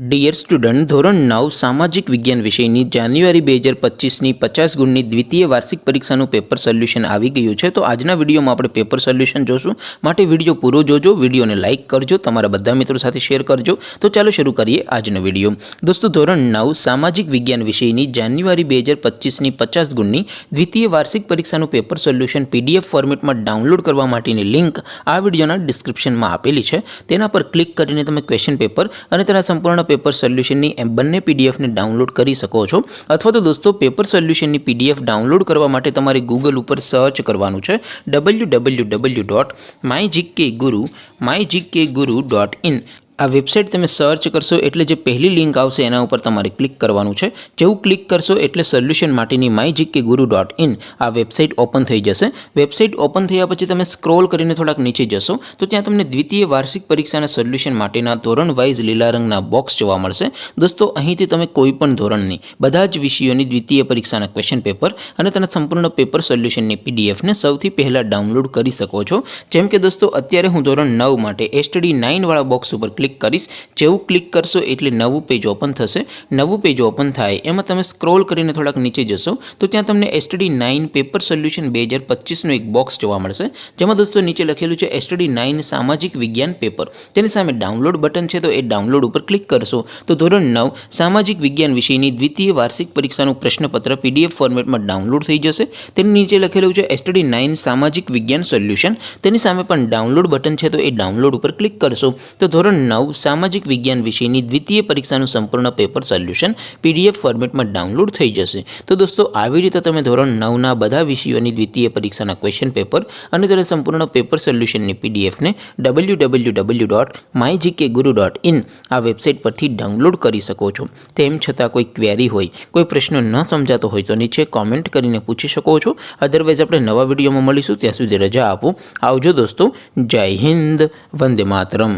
Dear student, ધોરણ 9 સામાજિક વિજ્ઞાન વિષયની જાન્યુઆરી 2025ની 50 ગુણની દ્વિતીય વાર્ષિક પરીક્ષાનું પેપર સોલ્યુશન આવી ગયું છે. તો આજના વિડીયોમાં આપણે પેપર સોલ્યુશન જોશું. માટે વિડીયો પૂરો જોજો, વિડીયોને લાઇક કરજો, તમારા બધા મિત્રો સાથે શેર કરજો. તો ચાલો શરૂ કરીએ આજનો વિડીયો. દોસ્તો, ધોરણ 9 સામાજિક વિજ્ઞાન વિષયની જાન્યુઆરી 2025ની 50 ગુણની દ્વિતીય વાર્ષિક પરીક્ષાનું પેપર સોલ્યુશન PDF ફોર્મેટમાં ડાઉનલોડ કરવા માટેની લિંક આ વિડીયોના ડિસ્ક્રિપ્શનમાં આપેલી છે. તેના પર ક્લિક કરીને તમે ક્વેશ્ચન પેપર અને તેના સંપૂર્ણ પેપર સોલ્યુશનની બંને પીડીએફને ડાઉનલોડ કરી શકો છો. અથવા તો દોસ્તો, પેપર સોલ્યુશનની પીડીએફ ડાઉનલોડ કરવા માટે તમારે ગૂગલ ઉપર સર્ચ કરવાનું છે www.mygkguru.in. આ વેબસાઇટ તમે સર્ચ કરશો એટલે જે પહેલી લિંક આવશે એના ઉપર તમારે ક્લિક કરવાનું છે. જેવું ક્લિક કરશો એટલે સોલ્યુશન માટેની mygkguru.in આ વેબસાઇટ ઓપન થઈ જશે. વેબસાઇટ ઓપન થયા પછી તમે સ્ક્રોલ કરીને થોડાક નીચે જશો તો ત્યાં તમને દ્વિતીય વાર્ષિક પરીક્ષાના સોલ્યુશન માટેના ધોરણ વાઇઝ લીલા રંગના બોક્સ જોવા મળશે. દોસ્તો, અહીંથી તમે કોઈ પણ ધોરણની બધા જ વિષયોની દ્વિતીય પરીક્ષાના ક્વેશ્ચન પેપર અને તેના સંપૂર્ણ પેપર સોલ્યુશનની પીડીએફને સૌથી પહેલાં ડાઉનલોડ કરી શકો છો. જેમ કે દોસ્તો, અત્યારે હું ધોરણ 9 માટે STD 9 વાળા બોક્સ ઉપર ક્લિક કરીશ. જેવું ક્લિક કરશો એટલે નવું પેજ ઓપન થશે. નવું પેજ ઓપન થાય એમાં તમે સ્ક્રોલ કરીને થોડાક નીચે જશો તો ત્યાં તમને STD 9 પેપર સોલ્યુશન 2025નું એક બોક્સ જોવા મળશે. જેમાં દોસ્તો નીચે લખેલું છે STD 9 સામાજિક વિજ્ઞાન પેપર. તેની સામે ડાઉનલોડ બટન છે, તો એ ડાઉનલોડ ઉપર ક્લિક કરશો તો ધોરણ 9 સામાજિક વિજ્ઞાન વિષયની દ્વિતીય વાર્ષિક પરીક્ષાનું પ્રશ્નપત્ર PDF ફોર્મેટમાં ડાઉનલોડ થઈ જશે. તેની નીચે લખેલું છે STD 9 સામાજિક વિજ્ઞાન સોલ્યુશન. તેની સામે પણ ડાઉનલોડ બટન છે, તો એ ડાઉનલોડ ઉપર ક્લિક કરશો તો ધોરણ 9 સામાજિક વિજ્ઞાન વિષયની દ્વિતીય પરીક્ષાનું સંપૂર્ણ પેપર સોલ્યુશન PDF ફોર્મેટમાં ડાઉનલોડ થઈ જશે. તો દોસ્તો, આવી રીતે તમે ધોરણ 9ના બધા વિષયોની દ્વિતીય પરીક્ષાના ક્વેશ્ચન પેપર અને તેના સંપૂર્ણ પેપર સોલ્યુશનની પીડીએફને www.mygkguru.in આ વેબસાઇટ પરથી ડાઉનલોડ કરી શકો છો. તેમ છતાં કોઈ ક્વેરી હોય, કોઈ પ્રશ્ન ન સમજાતો હોય તો નીચે કોમેન્ટ કરીને પૂછી શકો છો. અધરવાઇઝ આપણે નવા વિડીયોમાં મળીશું. ત્યાં સુધી રજા આપો. આવજો દોસ્તો. જય હિન્દ. વંદે માતરમ.